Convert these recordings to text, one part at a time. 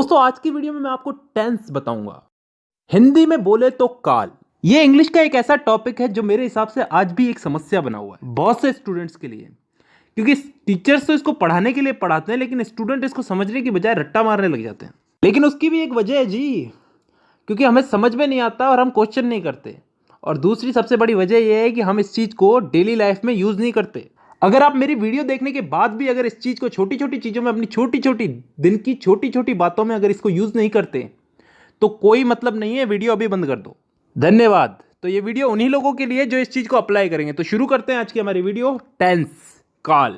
दोस्तों आज की वीडियो में मैं आपको टेंस बताऊंगा। हिंदी में बोले तो काल। ये इंग्लिश का एक ऐसा टॉपिक है जो मेरे हिसाब से आज भी एक समस्या बना हुआ है बहुत से स्टूडेंट्स के लिए, क्योंकि टीचर्स तो इसको पढ़ाने के लिए पढ़ाते हैं लेकिन स्टूडेंट इसको समझने की बजाय रट्टा मारने लग जाते हैं। लेकिन उसकी भी एक वजह है जी, क्योंकि हमें समझ में नहीं आता और हम क्वेश्चन नहीं करते। और दूसरी सबसे बड़ी वजह यह है कि हम इस चीज़ को डेली लाइफ में यूज़ नहीं करते। अगर आप मेरी वीडियो देखने के बाद भी अगर इस चीज़ को छोटी छोटी चीज़ों में, अपनी छोटी छोटी दिन की छोटी छोटी बातों में अगर इसको यूज़ नहीं करते तो कोई मतलब नहीं है, वीडियो अभी बंद कर दो। धन्यवाद। तो ये वीडियो उन्हीं लोगों के लिए जो इस चीज़ को अप्लाई करेंगे। तो शुरू करते हैं आज की हमारी वीडियो, टेंस, काल।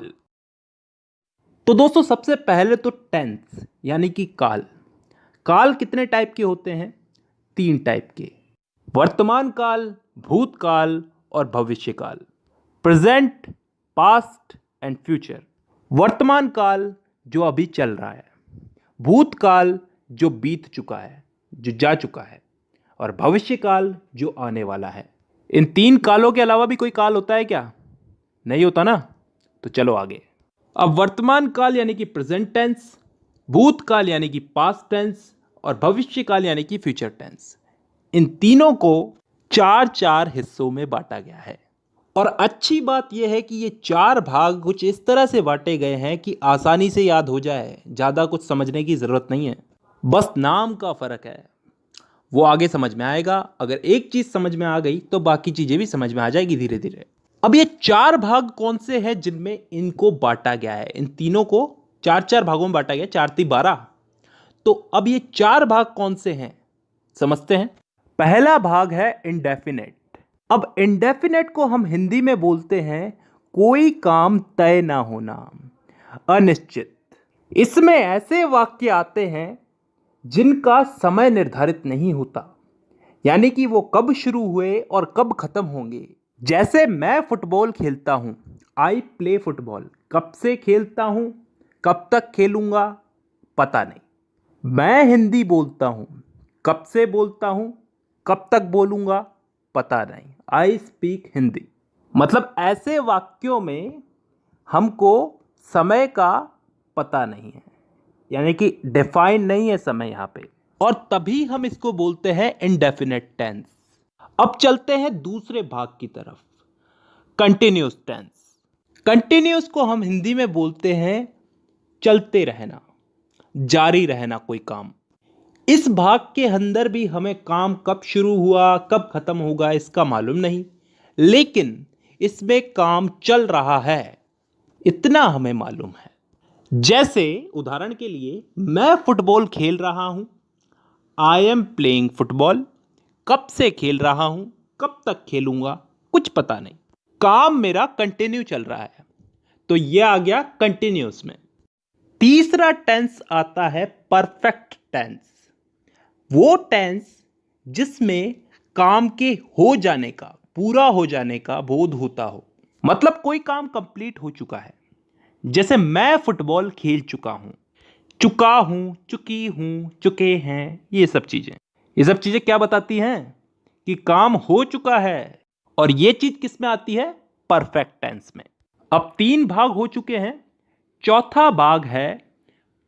तो दोस्तों सबसे पहले तो टेंस यानी कि काल। काल कितने टाइप के होते हैं? 3 टाइप के, वर्तमान काल, भूतकाल और भविष्य काल। Present, past and future. वर्तमान काल जो अभी चल रहा है, भूतकाल जो बीत चुका है, जो जा चुका है, और भविष्य काल जो आने वाला है। इन 3 कालों के अलावा भी कोई काल होता है क्या? नहीं होता ना। तो चलो आगे। अब वर्तमान काल यानी कि प्रेजेंट टेंस, भूतकाल यानी कि पास्ट टेंस और भविष्य काल यानी कि फ्यूचर टेंस, इन तीनों को 4 हिस्सों में बांटा गया है। और अच्छी बात यह है कि ये 4 भाग कुछ इस तरह से बांटे गए हैं कि आसानी से याद हो जाए, ज़्यादा कुछ समझने की ज़रूरत नहीं है, बस नाम का फ़र्क है। वो आगे समझ में आएगा। अगर एक चीज़ समझ में आ गई तो बाकी चीज़ें भी समझ में आ जाएगी धीरे धीरे। अब ये 4 भाग कौन से हैं जिनमें इनको बांटा गया है? इन तीनों को 4 भागों में बांटा गया, 4×3=12। तो अब ये 4 भाग कौन से हैं समझते हैं। पहला भाग है इंडेफिनेट। अब इंडेफिनेट को हम हिंदी में बोलते हैं कोई काम तय ना होना, अनिश्चित। इसमें ऐसे वाक्य आते हैं जिनका समय निर्धारित नहीं होता, यानी कि वो कब शुरू हुए और कब खत्म होंगे। जैसे मैं फुटबॉल खेलता हूं, आई प्ले फुटबॉल। कब से खेलता हूं, कब तक खेलूंगा, पता नहीं। मैं हिंदी बोलता हूं, कब से बोलता हूं, कब तक बोलूंगा, पता नहीं। I speak Hindi. मतलब ऐसे वाक्यों में हमको समय का पता नहीं है, यानी कि डिफाइन नहीं है समय यहां पे, और तभी हम इसको बोलते हैं इंडेफिनेट टेंस। अब चलते हैं दूसरे भाग की तरफ, कंटिन्यूस टेंस। कंटिन्यूस को हम हिंदी में बोलते हैं चलते रहना, जारी रहना कोई काम। इस भाग के अंदर भी हमें काम कब शुरू हुआ कब खत्म होगा इसका मालूम नहीं, लेकिन इसमें काम चल रहा है इतना हमें मालूम है। जैसे उदाहरण के लिए, मैं फुटबॉल खेल रहा हूं, आई एम प्लेइंग फुटबॉल। कब से खेल रहा हूं, कब तक खेलूंगा, कुछ पता नहीं। काम मेरा कंटिन्यू चल रहा है, तो यह आ गया कंटिन्यूस में। तीसरा टेंस आता है परफेक्ट टेंस। वो टेंस जिसमें काम के हो जाने का, पूरा हो जाने का बोध होता हो। मतलब कोई काम कंप्लीट हो चुका है। जैसे मैं फुटबॉल खेल चुका हूं, चुका हूं, चुकी हूं, चुके हैं, ये सब चीजें क्या बताती हैं? कि काम हो चुका है। और ये चीज किस में आती है? परफेक्ट टेंस में। अब 3 भाग हो चुके हैं, चौथा भाग है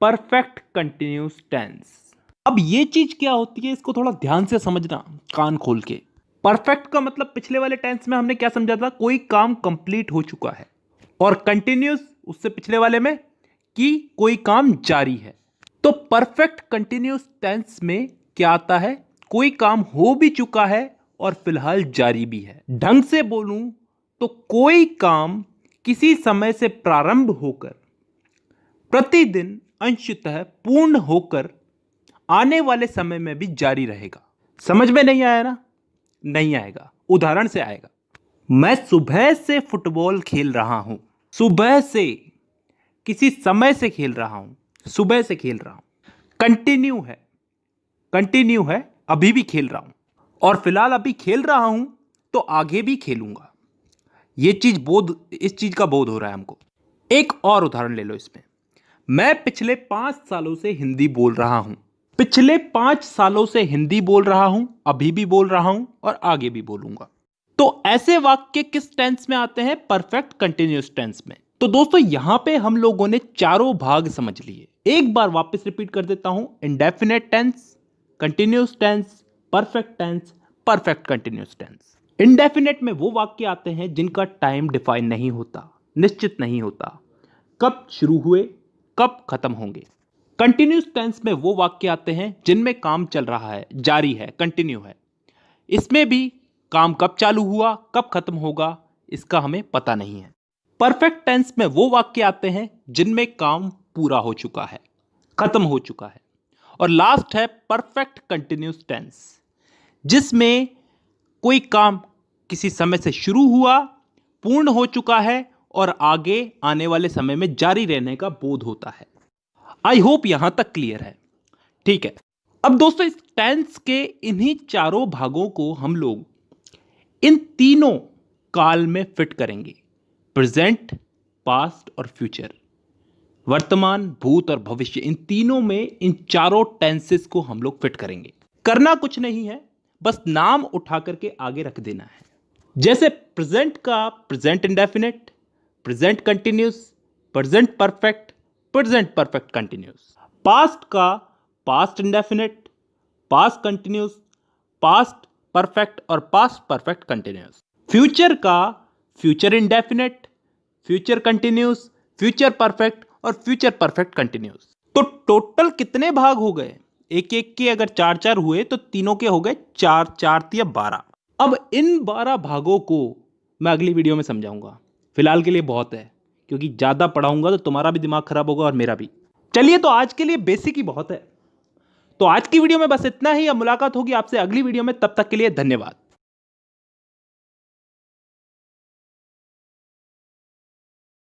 परफेक्ट कंटिन्यूस टेंस। अब ये चीज क्या होती है, इसको थोड़ा ध्यान से समझना, कान खोल के। परफेक्ट का मतलब पिछले वाले टेंस में हमने क्या समझा था? कोई काम कंप्लीट हो चुका है। और कंटिन्यूस उससे पिछले वाले में कि कोई काम जारी है। तो परफेक्ट कंटिन्यूस टेंस में क्या आता है? कोई काम हो भी चुका है और फिलहाल जारी भी है। ढंग से बोलूं तो कोई काम किसी समय से प्रारंभ होकर प्रतिदिन अंशतः पूर्ण होकर आने वाले समय में भी जारी रहेगा। समझ में नहीं आया ना? नहीं आएगा, उदाहरण से आएगा। मैं सुबह से फुटबॉल खेल रहा हूं। सुबह से, किसी समय से खेल रहा हूं, सुबह से खेल रहा हूं। कंटिन्यू है, अभी भी खेल रहा हूं, और फिलहाल अभी खेल रहा हूं तो आगे भी खेलूंगा। इस चीज का बोध हो रहा है हमको। एक और उदाहरण ले लो इसमें। मैं पिछले 5 सालों से हिंदी बोल रहा हूं। पिछले 5 सालों से हिंदी बोल रहा हूं, अभी भी बोल रहा हूं और आगे भी बोलूंगा। तो ऐसे वाक्य किस टेंस में आते हैं? परफेक्ट कंटिन्यूअस टेंस में। तो दोस्तों यहां पे हम लोगों ने चारों भाग समझ लिए। एक बार वापस रिपीट कर देता हूं, indefinite tense, continuous tense, perfect tense, perfect continuous tense. Indefinite में वो वाक्य आते हैं जिनका टाइम डिफाइन नहीं होता, निश्चित नहीं होता, कब शुरू हुए कब खत्म होंगे। कंटिन्यूस टेंस में वो वाक्य आते हैं जिनमें काम चल रहा है, जारी है, कंटिन्यू है। इसमें भी काम कब चालू हुआ कब खत्म होगा इसका हमें पता नहीं है। परफेक्ट टेंस में वो वाक्य आते हैं जिनमें काम पूरा हो चुका है, खत्म हो चुका है। और लास्ट है परफेक्ट कंटिन्यूस टेंस, जिसमें कोई काम किसी समय से शुरू हुआ, पूर्ण हो चुका है और आगे आने वाले समय में जारी रहने का बोध होता है। आई होप यहां तक क्लियर है। ठीक है, अब दोस्तों इस टेंस के इन्हीं चारों भागों को हम लोग इन तीनों काल में फिट करेंगे, प्रेजेंट, पास्ट और फ्यूचर। वर्तमान, भूत और भविष्य, इन तीनों में इन चारों टेंसेस को हम लोग फिट करेंगे। करना कुछ नहीं है, बस नाम उठा करके आगे रख देना है। जैसे प्रेजेंट का present indefinite, present continuous, present perfect, present perfect continuous. Past का past indefinite, past continuous, past perfect और पास्ट परफेक्ट कंटिन्यूस। फ्यूचर का future indefinite, future continuous, future perfect और फ्यूचर परफेक्ट कंटिन्यूस। तो टोटल कितने भाग हो गए? एक एक के अगर चार चार हुए तो तीनों के हो गए चार, चार या 12। अब इन 12 भागों को मैं अगली वीडियो में समझाऊंगा। फिलहाल के लिए बहुत है, क्योंकि ज्यादा पढ़ाऊंगा तो तुम्हारा भी दिमाग खराब होगा और मेरा भी। चलिए, तो आज के लिए बेसिक ही बहुत है। तो आज की वीडियो में बस इतना ही। अब मुलाकात होगी आपसे अगली वीडियो में, तब तक के लिए धन्यवाद।